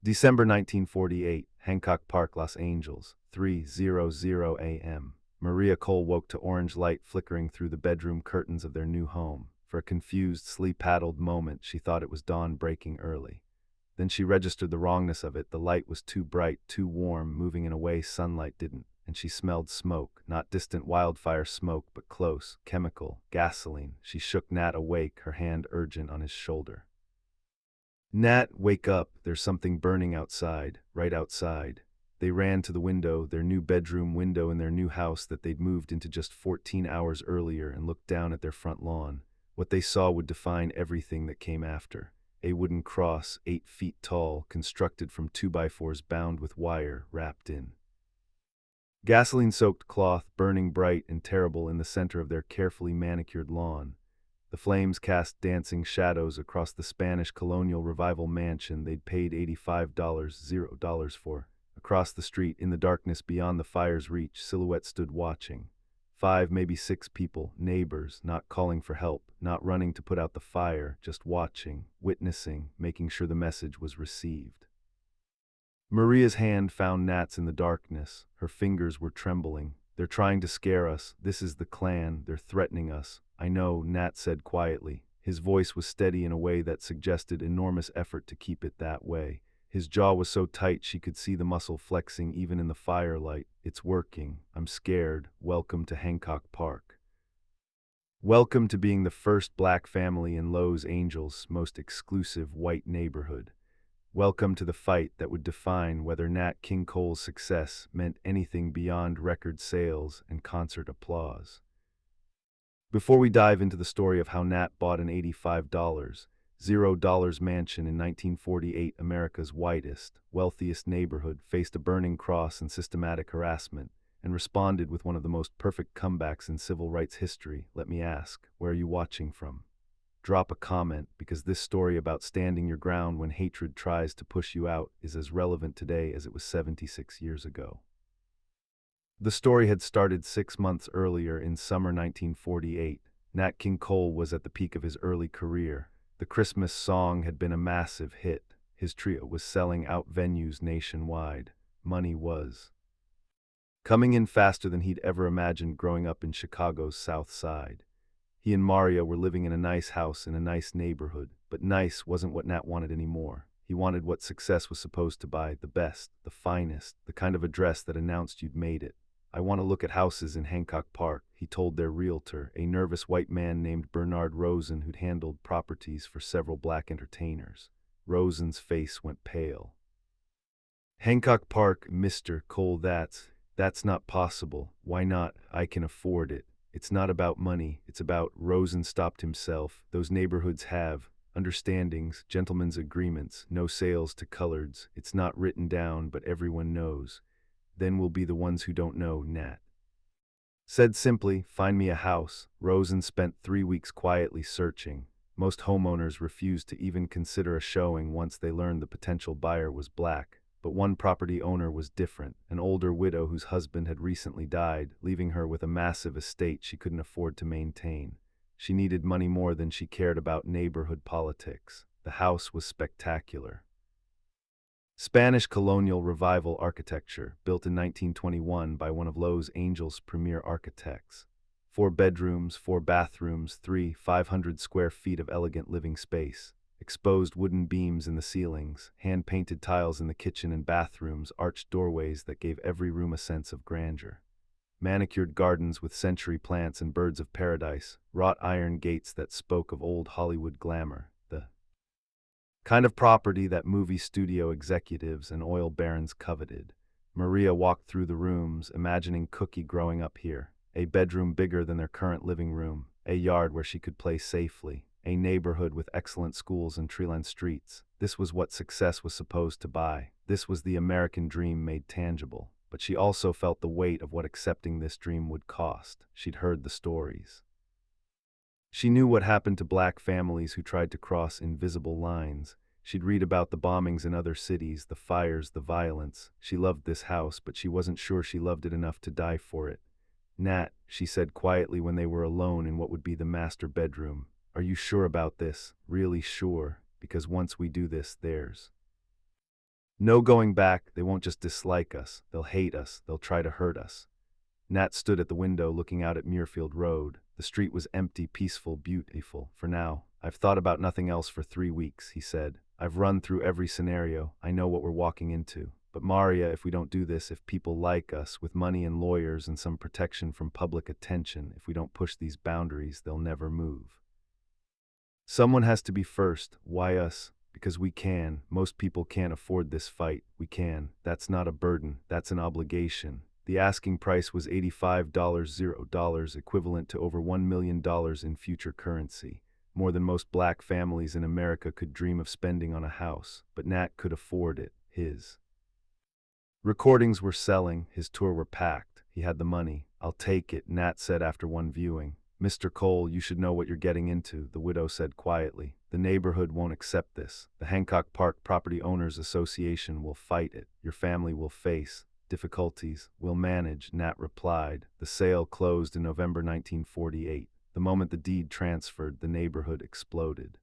December 1948, Hancock Park, Los Angeles, 3:00 a.m. Maria Cole woke to orange light flickering through the bedroom curtains of their new home. For a confused, sleep-addled moment, she thought it was dawn breaking early. Then she registered the wrongness of it. The light was too bright, too warm, moving in a way sunlight didn't, and she smelled smoke, not distant wildfire smoke, but close, chemical, gasoline. She shook Nat awake, her hand urgent on his shoulder. Nat, wake up, there's something burning outside, right outside. They ran to the window, their new bedroom window in their new house that they'd moved into just 14 hours earlier, and looked down at their front lawn. What they saw would define everything that came after. A wooden cross, 8 feet tall, constructed from 2x4s bound with wire, wrapped in gasoline-soaked cloth, burning bright and terrible in the center of their carefully manicured lawn. The flames cast dancing shadows across the Spanish Colonial Revival mansion they'd paid $85 for. Across the street, in the darkness beyond the fire's reach, silhouettes stood watching. 5, maybe 6 people, neighbors, not calling for help, not running to put out the fire, just watching, witnessing, making sure the message was received. Maria's hand found Nat's in the darkness. Her fingers were trembling. They're trying to scare us. This is the Klan. They're threatening us. I know, Nat said quietly. His voice was steady in a way that suggested enormous effort to keep it that way. His jaw was so tight she could see the muscle flexing even in the firelight. It's working. I'm scared. Welcome to Hancock Park. Welcome to being the first black family in Los Angeles' most exclusive white neighborhood. Welcome to the fight that would define whether Nat King Cole's success meant anything beyond record sales and concert applause. Before we dive into the story of how Nat bought an $85 mansion in 1948, America's whitest, wealthiest neighborhood, faced a burning cross and systematic harassment, and responded with one of the most perfect comebacks in civil rights history, let me ask, where are you watching from? Drop a comment, because this story about standing your ground when hatred tries to push you out is as relevant today as it was 76 years ago. The story had started 6 months earlier in summer 1948. Nat King Cole was at the peak of his early career. The Christmas song had been a massive hit. His trio was selling out venues nationwide. Money was coming in faster than he'd ever imagined growing up in Chicago's South Side. He and Maria were living in a nice house in a nice neighborhood, but nice wasn't what Nat wanted anymore. He wanted what success was supposed to buy, the best, the finest, the kind of address that announced you'd made it. I want to look at houses in Hancock Park, he told their realtor, a nervous white man named Bernard Rosen who'd handled properties for several black entertainers. Rosen's face went pale. Hancock Park, Mr. Cole, that's not possible. Why not? I can afford it. It's not about money, it's about, Rosen stopped himself. Those neighborhoods have understandings, gentlemen's agreements, no sales to coloreds. It's not written down, but everyone knows. Then we'll be the ones who don't know, Nat said simply, find me a house. Rosen spent 3 weeks quietly searching. Most homeowners refused to even consider a showing once they learned the potential buyer was black. But one property owner was different, an older widow whose husband had recently died, leaving her with a massive estate she couldn't afford to maintain. She needed money more than she cared about neighborhood politics. The house was spectacular. Spanish Colonial Revival architecture, built in 1921 by one of Los Angeles' premier architects. 4 bedrooms, 4 bathrooms, 500 square feet of elegant living space. Exposed wooden beams in the ceilings, hand-painted tiles in the kitchen and bathrooms, arched doorways that gave every room a sense of grandeur. Manicured gardens with century plants and birds of paradise, wrought iron gates that spoke of old Hollywood glamour, the kind of property that movie studio executives and oil barons coveted. Maria walked through the rooms, imagining Cookie growing up here. A bedroom bigger than their current living room, a yard where she could play safely, a neighborhood with excellent schools and tree-lined streets. This was what success was supposed to buy. This was the American dream made tangible. But she also felt the weight of what accepting this dream would cost. She'd heard the stories. She knew what happened to black families who tried to cross invisible lines. She'd read about the bombings in other cities, the fires, the violence. She loved this house, but she wasn't sure she loved it enough to die for it. Nat, she said quietly when they were alone in what would be the master bedroom, are you sure about this? Really sure? Because once we do this, there's No going back, they won't just dislike us, they'll hate us, they'll try to hurt us. Nat stood at the window looking out at Muirfield Road. The street was empty, peaceful, beautiful, for now. I've thought about nothing else for 3 weeks, he said. I've run through every scenario, I know what we're walking into. But Maria, if we don't do this, if people like us, with money and lawyers and some protection from public attention, if we don't push these boundaries, they'll never move. Someone has to be first. Why us? Because we can. Most people can't afford this fight. We can. That's not a burden. That's an obligation. The asking price was $85, equivalent to over $1 million in future currency. More than most black families in America could dream of spending on a house. But Nat could afford it. His recordings were selling. His tour were packed. He had the money. I'll take it, Nat said after one viewing. Mr. Cole, you should know what you're getting into, the widow said quietly. The neighborhood won't accept this. The Hancock Park Property Owners Association will fight it. Your family will face difficulties. We'll manage, Nat replied. The sale closed in November 1948. The moment the deed transferred, the neighborhood exploded.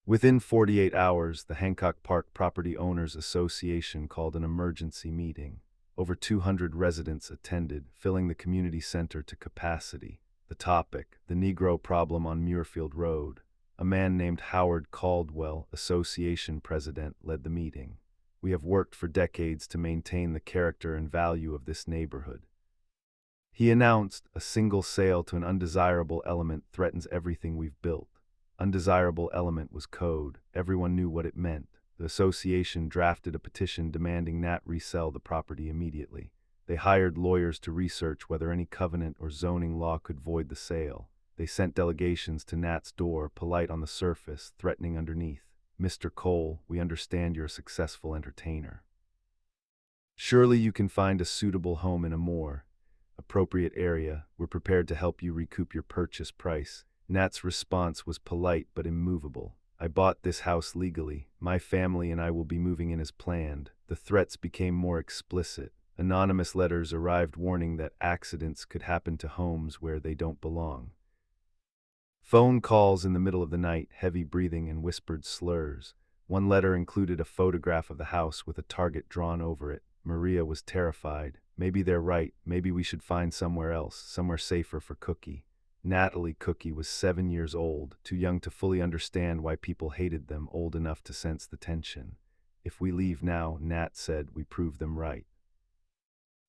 Within 48 hours, the Hancock Park Property Owners Association called an emergency meeting. Over 200 residents attended, filling the community center to capacity. The topic, the Negro problem on Muirfield Road. A man named Howard Caldwell, association president, led the meeting. We have worked for decades to maintain the character and value of this neighborhood. He announced, a single sale to an undesirable element threatens everything we've built. Undesirable element was code. Everyone knew what it meant. The association drafted a petition demanding Nat resell the property immediately. They hired lawyers to research whether any covenant or zoning law could void the sale. They sent delegations to Nat's door, polite on the surface, threatening underneath. Mr. Cole, we understand you're a successful entertainer. Surely you can find a suitable home in a more appropriate area. We're prepared to help you recoup your purchase price. Nat's response was polite but immovable. I bought this house legally. My family and I will be moving in as planned. The threats became more explicit. Anonymous letters arrived warning that accidents could happen to homes where they don't belong. Phone calls in the middle of the night, heavy breathing and whispered slurs. One letter included a photograph of the house with a target drawn over it. Maria was terrified. Maybe they're right. Maybe we should find somewhere else, somewhere safer for Cookie. Natalie Cookie was 7 years old, too young to fully understand why people hated them, old enough to sense the tension. If we leave now, Nat said, we prove them right.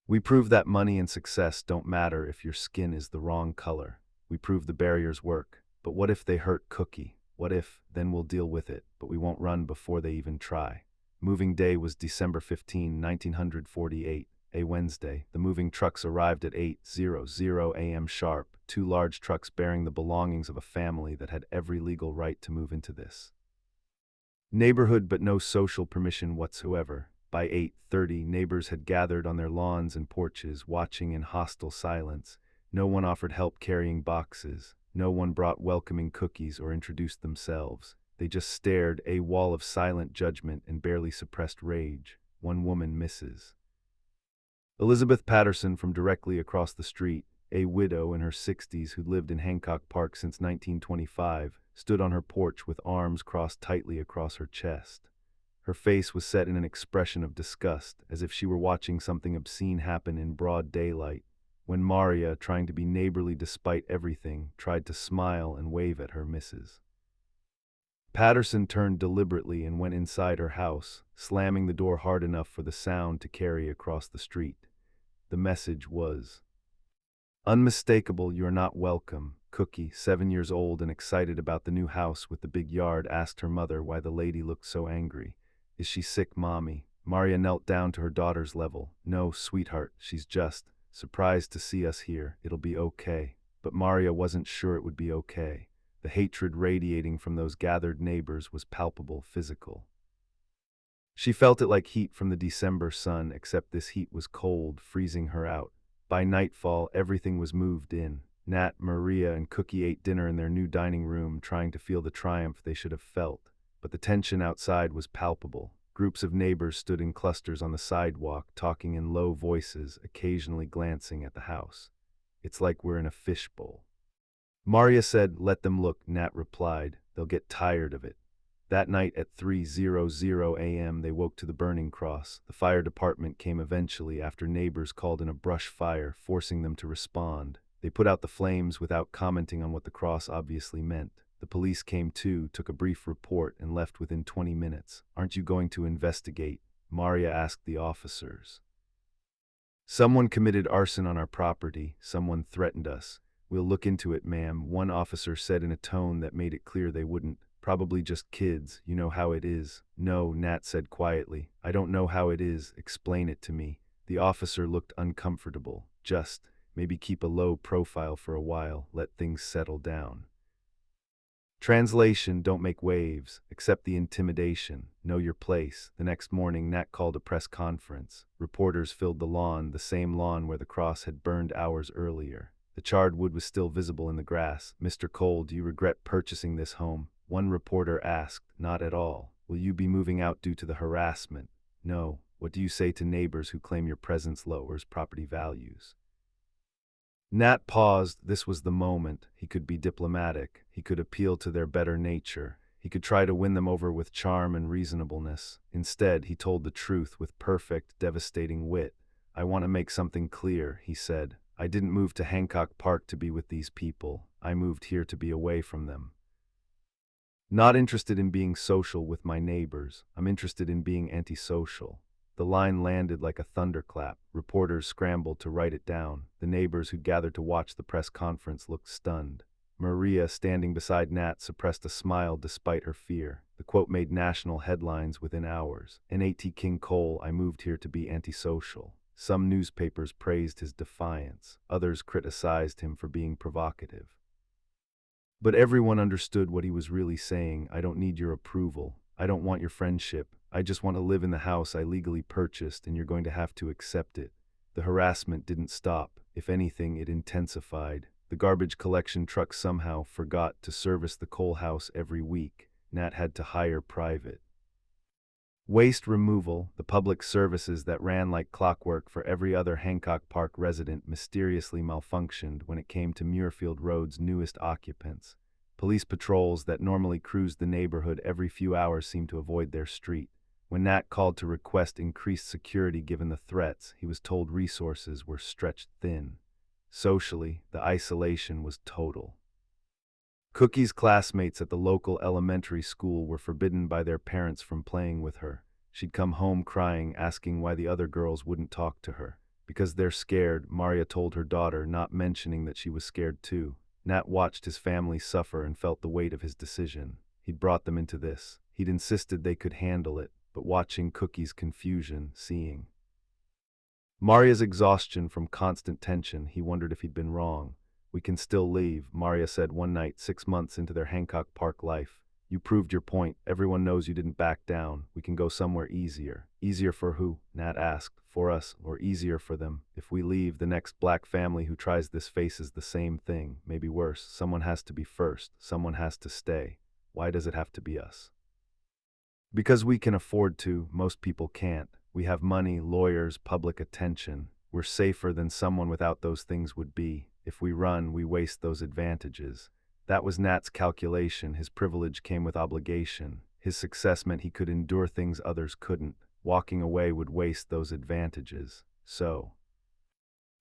We prove that money and success don't matter if your skin is the wrong color. We prove the barriers work. But what if they hurt Cookie? What if? Then we'll deal with it, but we won't run before they even try. Moving day was December 15, 1948, a Wednesday. The moving trucks arrived at 8:00 a.m. sharp, 2 large trucks bearing the belongings of a family that had every legal right to move into this neighborhood but no social permission whatsoever. By 8:30, neighbors had gathered on their lawns and porches, watching in hostile silence. No one offered help carrying boxes. No one brought welcoming cookies or introduced themselves. They just stared, a wall of silent judgment and barely suppressed rage. One woman, Mrs. Elizabeth Patterson, from directly across the street, a widow in her 60s who lived in Hancock Park since 1925, stood on her porch with arms crossed tightly across her chest. Her face was set in an expression of disgust, as if she were watching something obscene happen in broad daylight. When Maria, trying to be neighborly despite everything, tried to smile and wave at her, Mrs. Patterson turned deliberately and went inside her house, slamming the door hard enough for the sound to carry across the street. The message was unmistakable. You're not welcome. Cookie, 7 years old and excited about the new house with the big yard, asked her mother why the lady looked so angry. Is she sick, Mommy? Maria knelt down to her daughter's level. No, sweetheart, she's just surprised to see us here. It'll be okay. But Maria wasn't sure it would be okay. The hatred radiating from those gathered neighbors was palpable, physical. She felt it like heat from the December sun, except this heat was cold, freezing her out. By nightfall, everything was moved in. Nat, Maria, and Cookie ate dinner in their new dining room, trying to feel the triumph they should have felt. But the tension outside was palpable. Groups of neighbors stood in clusters on the sidewalk, talking in low voices, occasionally glancing at the house. It's like we're in a fishbowl. Maria said, let them look, Nat replied. They'll get tired of it. That night at 3:00 a.m. they woke to the burning cross. The fire department came eventually after neighbors called in a brush fire, forcing them to respond. They put out the flames without commenting on what the cross obviously meant. The police came too, took a brief report, and left within 20 minutes. "Aren't you going to investigate?" Maria asked the officers. "Someone committed arson on our property. Someone threatened us. We'll look into it, ma'am," one officer said in a tone that made it clear they wouldn't. "Probably just kids. You know how it is." "No," Nat said quietly. "I don't know how it is. Explain it to me." The officer looked uncomfortable. "Just, maybe keep a low profile for a while. Let things settle down." Translation: don't make waves, accept the intimidation, know your place. The next morning, Nat called a press conference. Reporters filled the lawn, the same lawn where the cross had burned hours earlier. The charred wood was still visible in the grass. "Mr. Cole, do you regret purchasing this home?" One reporter asked. "Not at all." "Will you be moving out due to the harassment?" "No." "What do you say to neighbors who claim your presence lowers property values?" Nat paused. This was the moment. He could be diplomatic. He could appeal to their better nature. He could try to win them over with charm and reasonableness. Instead, he told the truth with perfect, devastating wit. "I want to make something clear," he said. "I didn't move to Hancock Park to be with these people. I moved here to be away from them. Not interested in being social with my neighbors. I'm interested in being antisocial." The line landed like a thunderclap. Reporters scrambled to write it down. The neighbors who'd gathered to watch the press conference looked stunned. Maria, standing beside Nat, suppressed a smile despite her fear. The quote made national headlines within hours. "Nat King Cole, I moved here to be antisocial." Some newspapers praised his defiance. Others criticized him for being provocative. But everyone understood what he was really saying. "I don't need your approval. I don't want your friendship. I just want to live in the house I legally purchased, and you're going to have to accept it." The harassment didn't stop. If anything, it intensified. The garbage collection truck somehow forgot to service the Cole house every week. Nat had to hire private waste removal. The public services that ran like clockwork for every other Hancock Park resident mysteriously malfunctioned when it came to Muirfield Road's newest occupants. Police patrols that normally cruised the neighborhood every few hours seemed to avoid their street. When Nat called to request increased security given the threats, he was told resources were stretched thin. Socially, the isolation was total. Cookie's classmates at the local elementary school were forbidden by their parents from playing with her. She'd come home crying, asking why the other girls wouldn't talk to her. "Because they're scared," Maria told her daughter, not mentioning that she was scared too. Nat watched his family suffer and felt the weight of his decision. He'd brought them into this. He'd insisted they could handle it, but watching Cookie's confusion, seeing Maria's exhaustion from constant tension, he wondered if he'd been wrong. "We can still leave," Maria said one night 6 months into their Hancock Park life. "You proved your point. Everyone knows you didn't back down. We can go somewhere easier." "Easier for who?" Nat asked. "For us, or easier for them. If we leave, the next black family who tries this faces the same thing, maybe worse. Someone has to be first. Someone has to stay. Why does it have to be us?" "Because we can afford to. Most people can't. We have money, lawyers, public attention. We're safer than someone without those things would be. If we run, we waste those advantages." That was Nat's calculation. His privilege came with obligation. His success meant he could endure things others couldn't. Walking away would waste those advantages. So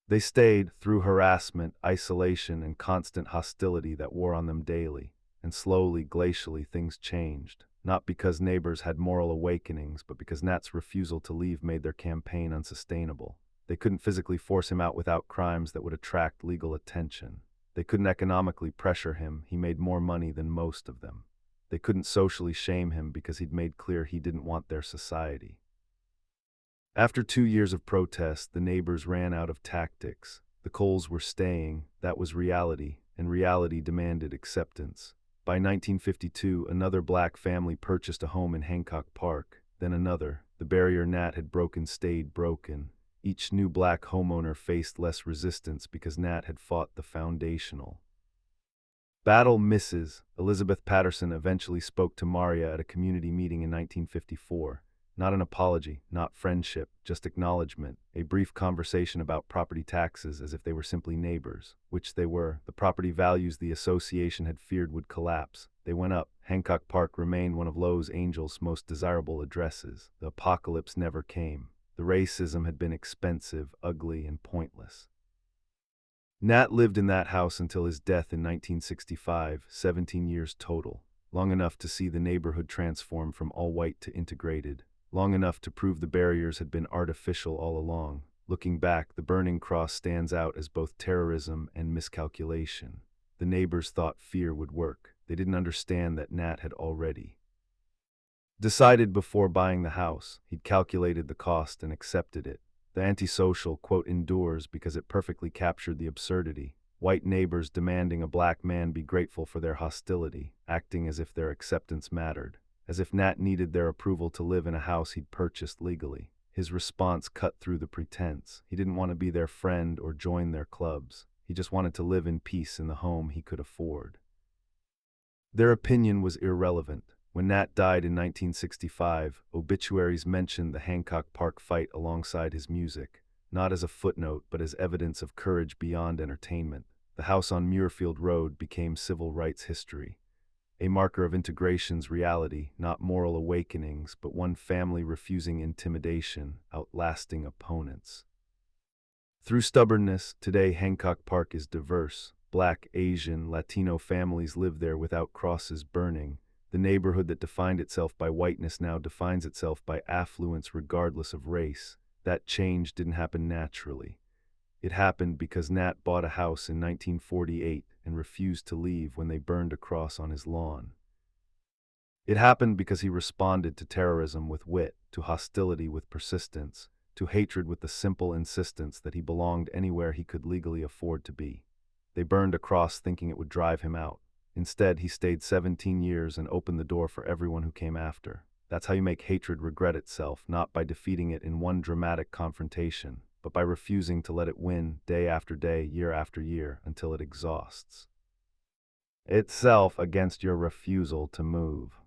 they stayed through harassment, isolation, and constant hostility that wore on them daily. And slowly, glacially, things changed. Not because neighbors had moral awakenings, but because Nat's refusal to leave made their campaign unsustainable. They couldn't physically force him out without crimes that would attract legal attention. They couldn't economically pressure him. He made more money than most of them. They couldn't socially shame him because he'd made clear he didn't want their society. After 2 years of protest, the neighbors ran out of tactics. The Coles were staying. That was reality, and reality demanded acceptance. By 1952, another black family purchased a home in Hancock Park, then another. The barrier Nat had broken stayed broken. Each new black homeowner faced less resistance because Nat had fought the foundational battle. Mrs. Elizabeth Patterson eventually spoke to Maria at a community meeting in 1954. Not an apology, not friendship, just acknowledgement. A brief conversation about property taxes as if they were simply neighbors, which they were. The property values the association had feared would collapse. They went up. Hancock Park remained one of Los Angeles' most desirable addresses. The apocalypse never came. The racism had been expensive, ugly, and pointless. Nat lived in that house until his death in 1965, 17 years total, long enough to see the neighborhood transform from all-white to integrated, long enough to prove the barriers had been artificial all along. Looking back, the burning cross stands out as both terrorism and miscalculation. The neighbors thought fear would work. They didn't understand that Nat had already decided before buying the house. He'd calculated the cost and accepted it. The antisocial, quote, endures because it perfectly captured the absurdity. White neighbors demanding a black man be grateful for their hostility, acting as if their acceptance mattered, as if Nat needed their approval to live in a house he'd purchased legally. His response cut through the pretense. He didn't want to be their friend or join their clubs. He just wanted to live in peace in the home he could afford. Their opinion was irrelevant. When Nat died in 1965, obituaries mentioned the Hancock Park fight alongside his music, not as a footnote but as evidence of courage beyond entertainment. The house on Muirfield Road became civil rights history, a marker of integration's reality, not moral awakenings, but one family refusing intimidation, outlasting opponents. Through stubbornness, today Hancock Park is diverse. Black, Asian, Latino families live there without crosses burning. The neighborhood that defined itself by whiteness now defines itself by affluence regardless of race. That change didn't happen naturally. It happened because Nat bought a house in 1948 and refused to leave when they burned a cross on his lawn. It happened because he responded to terrorism with wit, to hostility with persistence, to hatred with the simple insistence that he belonged anywhere he could legally afford to be. They burned a cross thinking it would drive him out. Instead, he stayed 17 years and opened the door for everyone who came after. That's how you make hatred regret itself, not by defeating it in one dramatic confrontation, but by refusing to let it win day after day, year after year, until it exhausts itself against your refusal to move.